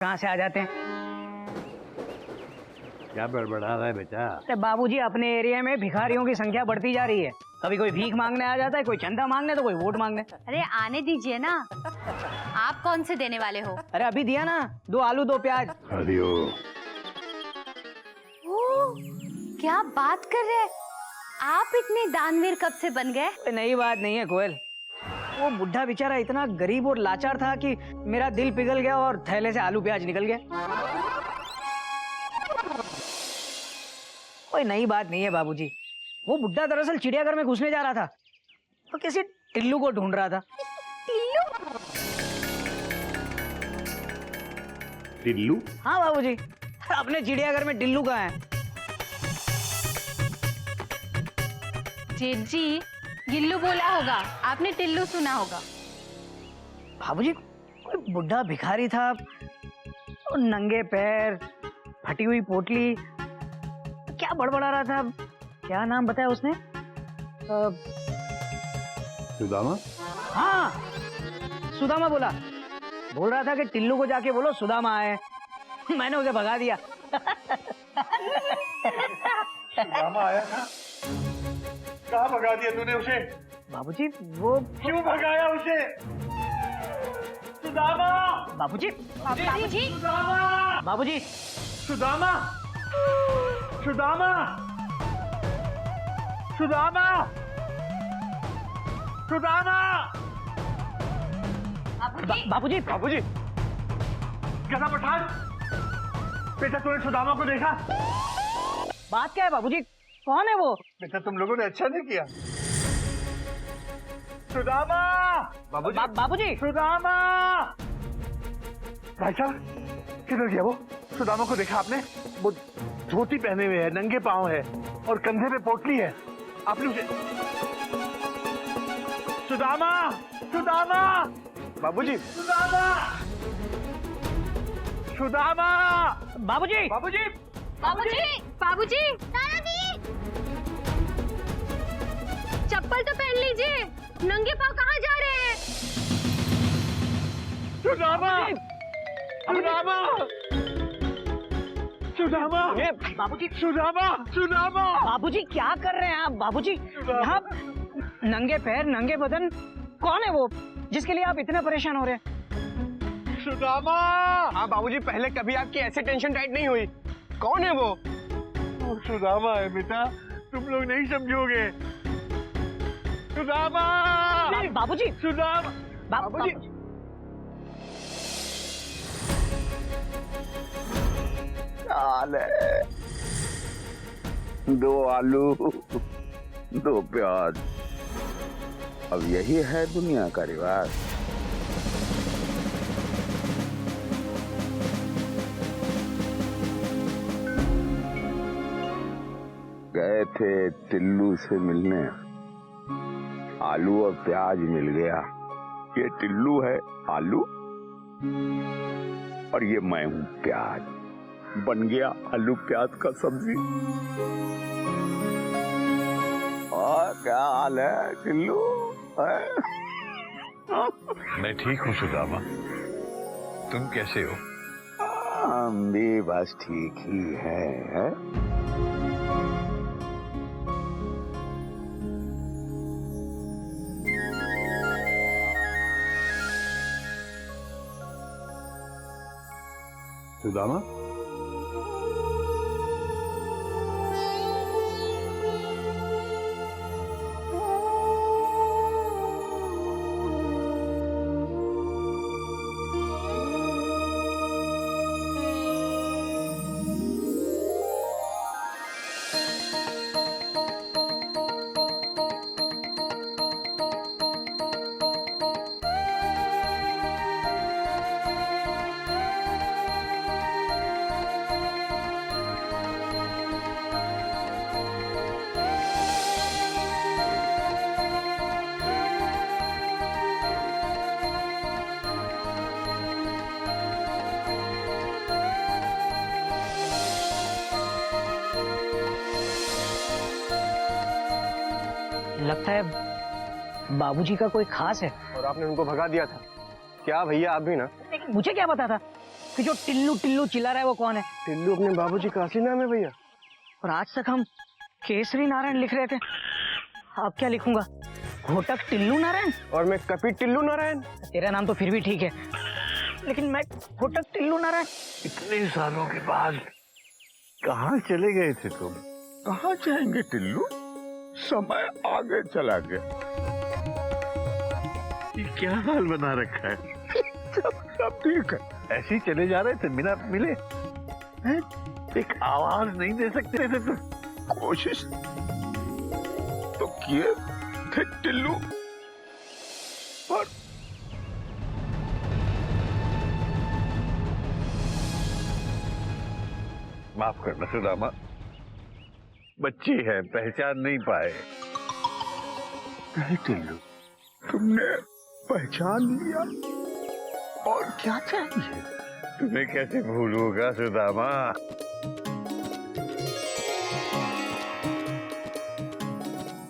कहाँ से आ जाते हैं? क्या बड़बड़ा रहा है बेटा? अरे बाबूजी, अपने एरिया में भिखारियों की संख्या बढ़ती जा रही है। कभी कोई भीख मांगने आ जाता है, कोई चंदा मांगने, तो कोई वोट मांगने। अरे आने दीजिए ना। आप कौन से देने वाले हो? अरे अभी दिया ना, 2 आलू 2 प्याज। क्या बात कर रहे हैं? आप इतने दानवीर कब से बन गए? कोई नई बात नहीं है कोयल। वो बुढ़ा बेचारा इतना गरीब और लाचार था कि मेरा दिल पिघल गया और थैले से आलू प्याज निकल गया। कोई नई बात नहीं है बाबूजी। वो बुढ़ा दरअसल चिड़ियाघर में घुसने जा रहा था, तो किसी टिल्लू को ढूंढ रहा था। टिल्लू? टिल्लू? हाँ बाबूजी, अपने चिड़ियाघर में टिल्लू कहाँ है? जेठ जी, गिल्लू बोला होगा, आपने टिल्लू सुना होगा। बाबूजी, कोई बुढ़ा भिखारी था, और नंगे पैर, फटी हुई पोटली, क्या बड़बड़ा रहा था। क्या नाम बताया उसने? सुदामा? हाँ, सुदामा बोल रहा था कि टिल्लू को जाके बोलो सुदामा आए। मैंने उसे भगा दिया। सुदामा आया था? कहाँ भगा दिया तूने उसे? बाबूजी वो क्यों भगाया उसे? सुदामा! बाबूजी सुदामा! बाबूजी सुदामा! सुदामा! सुदामा! सुदामा! बाबूजी बाबूजी! गधा पठान! बेटा तूने सुदामा को देखा? बात क्या है बाबूजी? कौन है वो? बेटा तुम लोगों ने अच्छा नहीं किया। सुदामा! बाबूजी! बाबूजी सुदामा! भाई साहब, किधर गया वो? सुदामा को देखा आपने? वो धोती पहने हुए है, नंगे पांव है और कंधे पे पोटली है। आपने उसे... सुदामा! सुदामा! बाबूजी! सुदामा! सुदामा! बाबूजी बाबूजी! बाबूजी! चप्पल तो पहन लीजिए, नंगे पाँव कहाँ जा रहे हैं? सुदामा! सुदामा! सुदामा! बाबूजी सुदामा! सुदामा! बाबूजी क्या कर रहे हैं आप? बाबूजी यहाँ नंगे पैर, नंगे बदन, कौन है वो जिसके लिए आप इतने परेशान हो रहे हैं? सुदामा! हाँ बाबूजी, पहले कभी आपकी ऐसे टेंशन टाइट नहीं हुई। कौन है वो? सुदामा है बेटा, तुम लोग नहीं समझोगे। सुदामा! बाबूजी सुदामा! बाबूजी हाल है, 2 आलू 2 प्याज। अब यही है दुनिया का रिवाज। गए थे टिल्लू से मिलने, आलू और प्याज मिल गया। ये टिल्लू है आलू और ये मैं हूं प्याज। बन गया आलू प्याज का सब्जी। और क्या हाल है टिल्लू? मैं ठीक हूँ सुदामा, तुम कैसे हो? हम भी बस ठीक ही है। सुदामा? लगता है बाबूजी का कोई खास है। और आपने उनको भगा दिया था क्या भैया? आप भी ना। लेकिन मुझे क्या पता था फिर जो टिल्लू टिल्लू चिल्ला रहा है वो कौन है? टिल्लू अपने बाबूजी का असली नाम है भैया। और आज तक हम केसरी नारायण लिख रहे थे, अब क्या लिखूंगा? घोटक टिल्लू नारायण? और मैं कपी टिल्लू नारायण। तेरा नाम तो फिर भी ठीक है, लेकिन मैं घोटक टिल्लू नारायण। इतने सालों के बाद कहाँ चले गए थे तुम? कहाँ जाएंगे टिल्लू, समय आगे चला गया। ये क्या हाल बना रखा है? सब ठीक है। ऐसे ही चले जा रहे थे बिना मिले हैं? एक आवाज नहीं दे सकते थे तुम? कोशिश तो किए थे टिल्लू, पर माफ करना सुदामा, बच्चे हैं, पहचान नहीं पाए। नहीं टिल्लू, तुमने पहचान लिया, और क्या चाहिए? तुम्हें कैसे भूलूंगा सुदामा?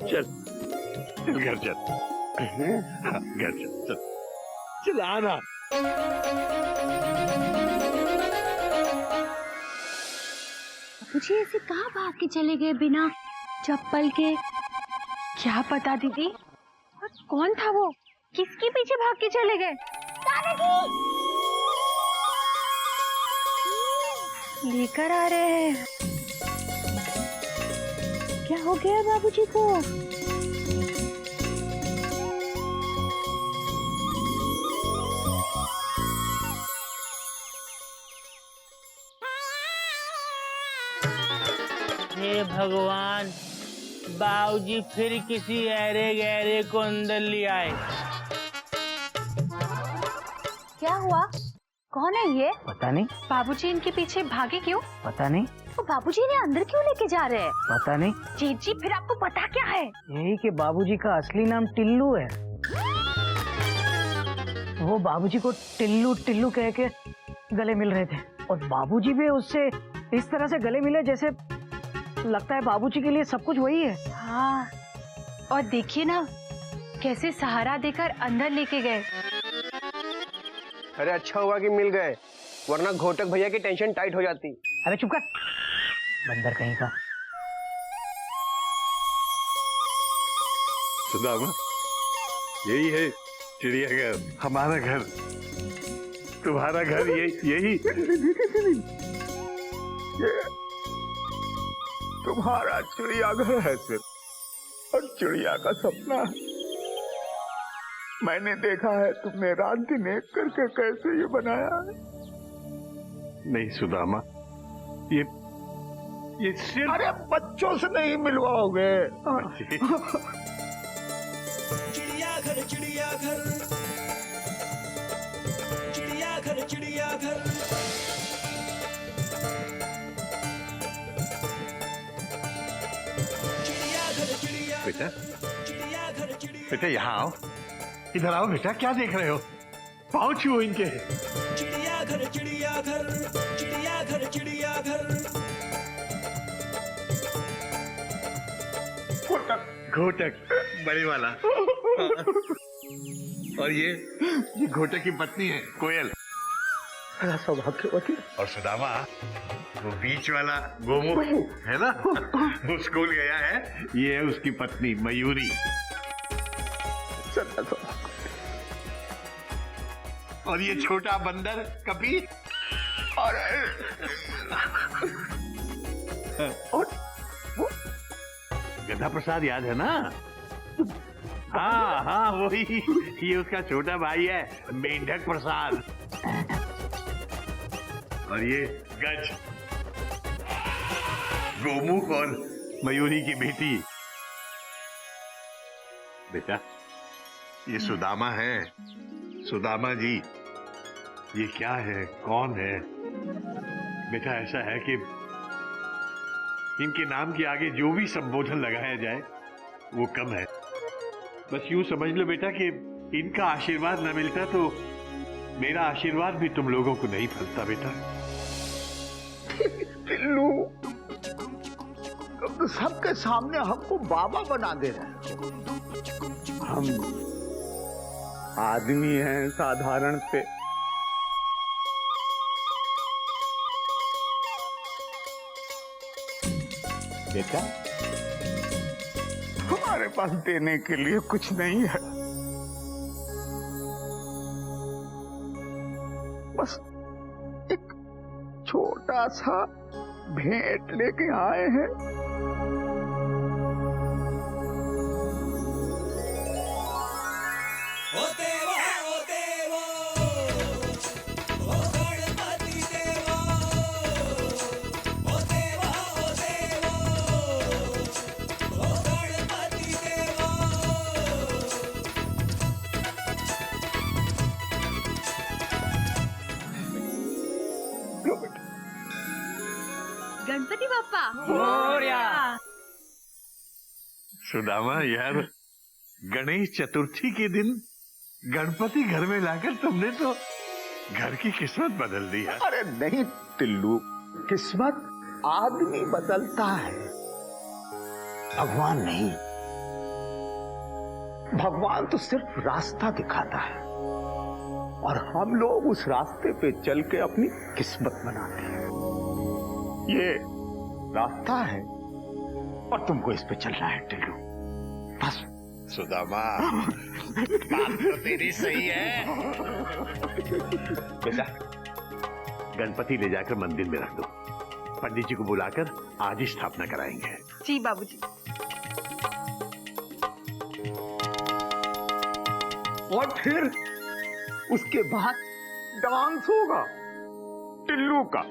चल चल घर चल, हाँ, घर चल, चल आना। बाबूजी ऐसे कहाँ भाग के चले गए बिना चप्पल के? क्या पता दीदी, और कौन था वो? किसके पीछे भाग के चले गए? लेकर आ रहे हैं। क्या हो गया बाबूजी को? हे भगवान, बाबूजी फिर किसी ऐरे गहरे को अंदर ले आए। क्या हुआ? कौन है ये? पता नहीं, बाबूजी इनके पीछे भागे क्यों? पता नहीं, तो बाबूजी इन्हें अंदर क्यों लेके जा रहे हैं? पता नहीं। जीजी फिर आपको पता क्या है? यही कि बाबूजी का असली नाम टिल्लू है। वो बाबूजी को टिल्लू टिल्लू कह के गले मिल रहे थे, और बाबूजी भी उससे इस तरह से गले मिले जैसे लगता है बाबूजी के लिए सब कुछ वही है। हाँ, और देखिए ना कैसे सहारा देकर अंदर लेके गए। अरे अच्छा हुआ कि मिल गए, वरना घोटक भैया की टेंशन टाइट हो जाती। अरे चुप कर, बंदर कहीं का। सुदामा, यही है चिड़ियाघर, हमारा घर, तुम्हारा घर यही। ये तुम्हारा चिड़ियाघर है सिर्फ, और चिड़िया का सपना है। मैंने देखा है तुमने रात दिन एक करके कैसे ये बनाया है। नहीं सुदामा, ये सिर्फ अरे बच्चों से नहीं मिलवाओगे। चिड़ियाघर चिड़ियाघर चिड़ियाघर चिड़ियाघर। बेटा, बेटा यहाँ आओ, इधर आओ बेटा। क्या देख रहे हो? पाँव छुओ इनके। चिड़ियाघर चिड़ियाघर चिड़ियाघर चिड़ियाघर। घोटक बड़े वाला। और ये घोटक की पत्नी है कोयल। बड़ा सौभाग्यवती। और सुदामा वो बीच वाला गोमुख है ना, वो स्कूल गया है। ये है उसकी पत्नी मयूरी। और ये छोटा बंदर कपी। और गधा प्रसाद याद है ना? हाँ हाँ वही, ये उसका छोटा भाई है मेंढक प्रसाद। और ये गज, गोमुख और मयूरी की बेटी। बेटा, ये सुदामा है, सुदामा जी। ये क्या है, कौन है? बेटा ऐसा है कि इनके नाम के आगे जो भी संबोधन लगाया जाए वो कम है। बस यूं समझ लो बेटा कि इनका आशीर्वाद न मिलता तो मेरा आशीर्वाद भी तुम लोगों को नहीं फलता बेटा। टिल्लू, तुम तो सबके सामने हमको बाबा बना दे रहे हो। हम आदमी हैं साधारण से, बेटा, हमारे पास देने के लिए कुछ नहीं है, बस एक छोटा सा भेंट लेके आए हैं। ओ देवा ओ गणपति देवा, ओ देवा ओ गणपति देवा। लो बेटा। गणपति बाप्पा सुदामा यार, गणेश चतुर्थी के दिन गणपति घर में लाकर तुमने तो घर की किस्मत बदल दी है। अरे नहीं टिल्लू, किस्मत आदमी बदलता है, भगवान नहीं। भगवान तो सिर्फ रास्ता दिखाता है और हम लोग उस रास्ते पे चल के अपनी किस्मत बनाते हैं। ये रास्ता है और तुमको इस पे चलना है टिल्लू, बस। सुदामा, बात तो तेरी सही है। बेटा, गणपति ले जाकर मंदिर में रख दो, पंडित जी को बुलाकर आज ही स्थापना कराएंगे। जी बाबूजी। और फिर उसके बाद डांस होगा टिल्लू का।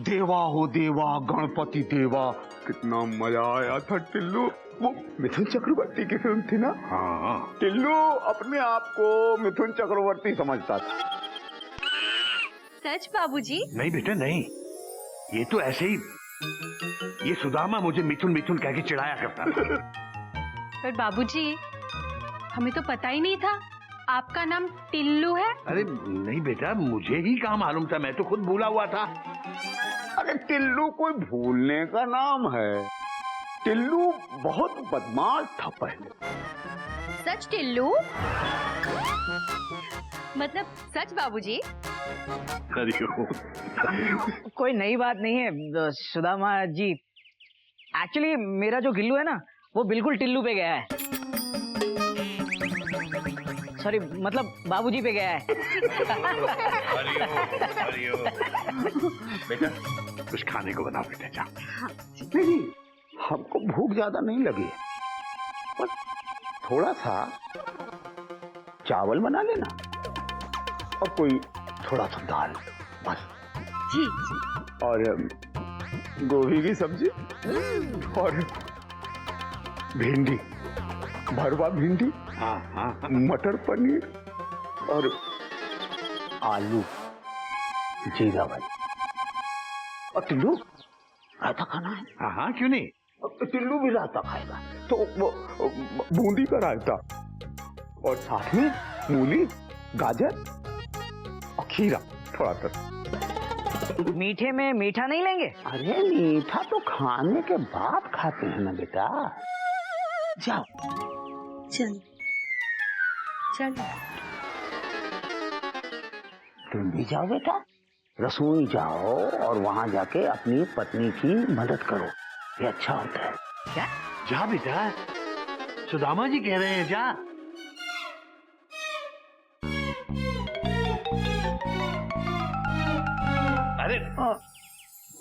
देवा हो देवा गणपति देवा, कितना मजा आया था टिल्लू। वो मिथुन चक्रवर्ती की फिल्म थी ना। हाँ, टिल्लू अपने आप को मिथुन चक्रवर्ती समझता था। सच बाबूजी? नहीं बेटा नहीं, ये तो ऐसे ही, ये सुदामा मुझे मिथुन मिथुन कह के चिढ़ाया करता था। पर बाबूजी, हमें तो पता ही नहीं था आपका नाम टिल्लू है। अरे नहीं बेटा, मुझे ही कहाँ मालूम था, मैं तो खुद भूला हुआ था। अरे टिल्लू कोई भूलने का नाम है, टिल्लू बहुत बदमाश था पहले। सच टिल्लू? मतलब सच बाबूजी? कोई नई बात नहीं है सुदामा जी। एक्चुअली मेरा जो गिल्लू है ना, वो बिल्कुल टिल्लू पे गया है। सॉरी, मतलब बाबूजी पे गया है। बेटा, कुछ खाने को बनाओ बेटा, जा। नहीं, हमको भूख ज्यादा नहीं लगी, बस थोड़ा सा चावल बना लेना और कोई थोड़ा सा दाल, बस। जी। और गोभी की सब्जी और भिंडी, भरवा भिंडी, हाँ हाँ, मटर पनीर और आलू जीरा भाई। और टिल्लू, रायता खाना है? हाँ हाँ, क्यों नहीं। टिल्लू भी रायता खाएगा, तो वो बूंदी का रायता और साथ में मूली, गाजर और खीरा थोड़ा सा। मीठे में मीठा नहीं लेंगे? अरे मीठा तो खाने के बाद खाते हैं ना बेटा। जाओ। चल चल। तुम भी जाओ बेटा, रसोई जाओ और वहां जाके अपनी पत्नी की मदद करो, ये अच्छा होता है। क्या? जा बेटा, सुदामा जी कह रहे हैं, जा। अरे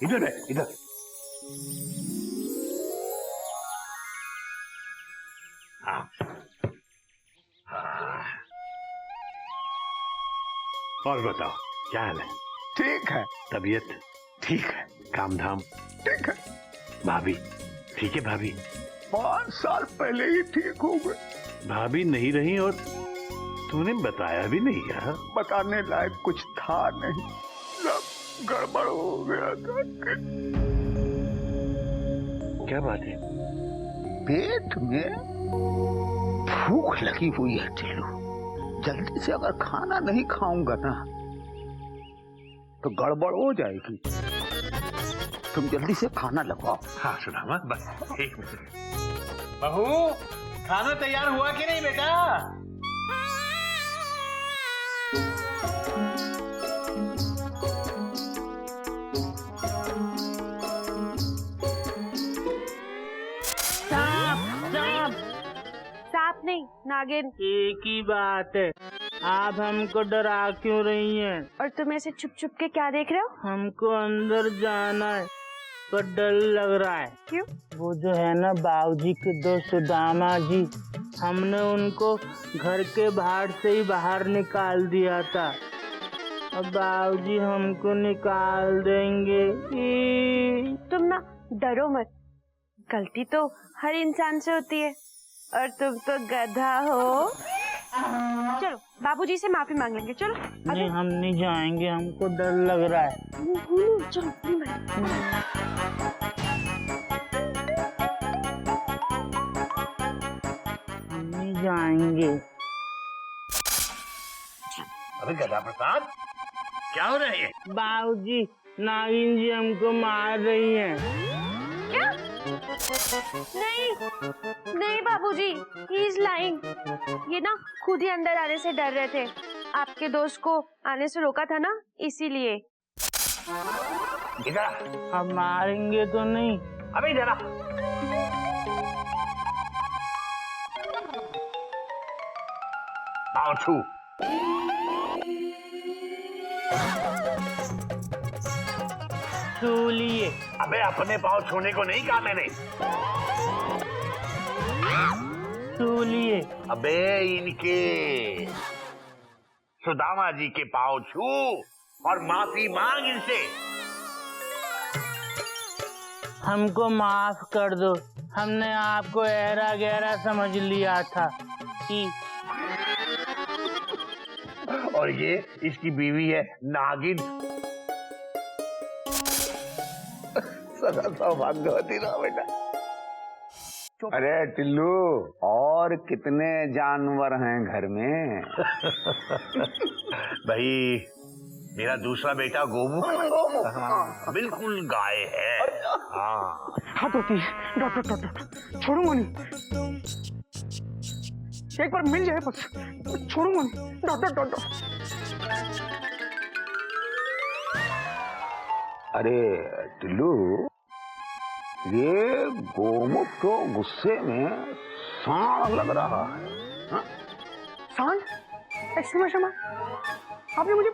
इधर है, इधर। हाँ। हाँ। और बताओ, क्या हाल है? ठीक है, तबीयत ठीक है? काम धाम ठीक है। भाभी ठीक है? भाभी 5 साल पहले ही ठीक हो गए। भाभी नहीं रही और तूने बताया भी नहीं यार। बताने लायक कुछ था नहीं, सब गड़बड़ हो गया था। क्या बात है? पेट में भूख लगी हुई है टिल्लू, जल्दी से अगर खाना नहीं खाऊंगा ना तो गड़बड़ हो जाएगी। तुम जल्दी से खाना लगवाओ। हाँ सुदामा, बस 1 मिनट। बहू, खाना तैयार हुआ कि नहीं बेटा? नहीं, नागिन। एक ही बात है, आप हमको डरा क्यों रही हैं? और तुम ऐसे छुप छुप के क्या देख रहे हो? हमको अंदर जाना है पर डर लग रहा है। क्यों? वो जो है ना बाबूजी के दोस्त सुदामा जी, हमने उनको घर के बाहर से ही बाहर निकाल दिया था। अब बाबूजी हमको निकाल देंगे। तुम ना डरो मत, गलती तो हर इंसान से होती है और तुम तो गधा हो। चलो बाबूजी से माफी मांग लेंगे। चलो नहीं, हम नहीं जाएंगे, हमको डर लग रहा है। चलो हम नहीं जाएंगे। अरे गधा प्रसाद, क्या हो रहा है? बाबूजी, नागिन जी हमको मार रही हैं। क्या? नहीं नहीं बाबूजी, ही इज लाइंग। ये ना खुद ही अंदर आने से डर रहे थे, आपके दोस्त को आने से रोका था ना, इसीलिए। इधर अब मारेंगे तो नहीं? अबे इधर आ। पाँव छू। छू लिए। अबे अपने पाँव छूने को नहीं कहा मैंने। छू लिए। अबे इनके सुदामा जी के पाँव छू और माफी मांग इनसे। हमको माफ कर दो, हमने आपको ऐरा गहरा समझ लिया था कि। और ये इसकी बीवी है नागिन। सदा सौभाग्यवती रहो बेटा। अरे टिल्लू, और कितने जानवर हैं घर में? भाई मेरा दूसरा बेटा गोमू बिल्कुल गाय है। हाँ हाथ होती है। डॉक्टर छोड़ूंगा नहीं, एक बार मिल जाए बस, छोड़ूंगा नहीं। डॉक्टर अरे टिल्लू, ये गोमुख तो गुस्से में सांड लग रहा है। हाँ? सांड? Exclamation mark. आपने मुझे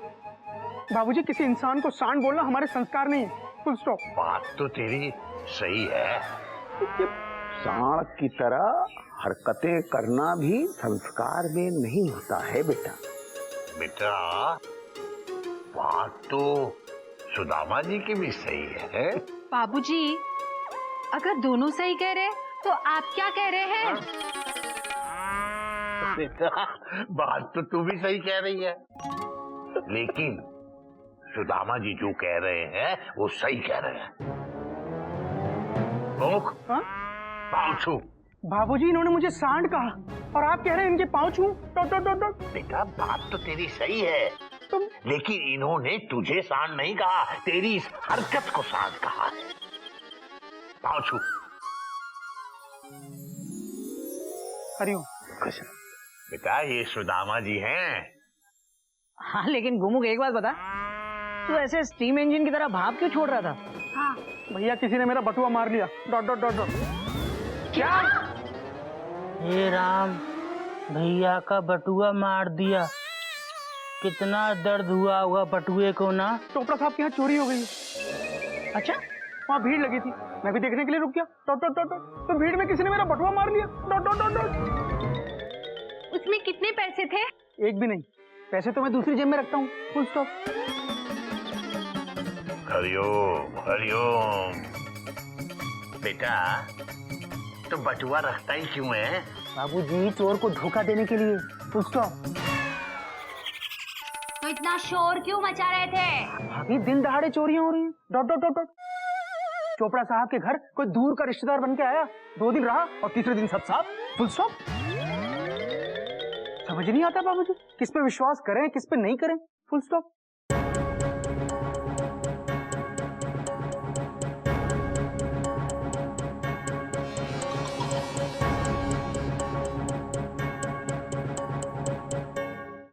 बाबूजी, किसी इंसान को सांड बोलना हमारे संस्कार नहीं है। Full stop. बात तो तेरी सही है। सांड की तरह हरकतें करना भी संस्कार में नहीं होता है बेटा। बेटा बात तो सुदामा जी की भी सही है। बाबूजी, अगर दोनों सही कह रहे तो आप क्या कह रहे हैं? बेटा बात तो तू भी सही कह रही है, लेकिन सुदामा जी जो कह रहे हैं वो सही कह रहे हैं। पाँव छू। बाबूजी, इन्होंने मुझे सांड कहा और आप कह रहे हैं इनके पाँव छू। बेटा बात तो तेरी सही है, लेकिन इन्होंने तुझे सांड नहीं कहा, तेरी इस हरकत को सांड कहा है। पाँव छू। हरिओम। बेटा ये सुदामा जी हैं। हाँ, लेकिन गोमुख एक बात बता, तू ऐसे स्टीम इंजन की तरह भाप क्यों छोड़ रहा था? हाँ भैया, किसी ने मेरा बटुआ मार लिया। क्या? हे राम, भैया का बटुआ मार दिया। कितना दर्द हुआ होगा बटुए को ना। चोपड़ा साहब के यहाँ चोरी हो गई है। अच्छा, वहाँ भीड़ लगी थी, मैं भी देखने के लिए रुक गया। तो भीड़ में किसी ने मेरा बटुआ मार लिया। उसमें कितने पैसे थे? एक भी नहीं, पैसे तो मैं दूसरी जेब में रखता हूँ। Full stop. हरिओम हरिओम। बेटा तो बटुआ रखता ही क्यों है? बाबूजी, चोर को धोखा देने के लिए। Full stop. तो इतना शोर क्यों मचा रहे थे? अभी दिन दहाड़े चोरियां हो रही हैं। चोपड़ा साहब के घर कोई दूर का रिश्तेदार बन के आया, 2 दिन रहा और तीसरे दिन सब साफ। Full stop. समझ नहीं आता बाबूजी, किस पे विश्वास करें किस पे नहीं करें। Full stop.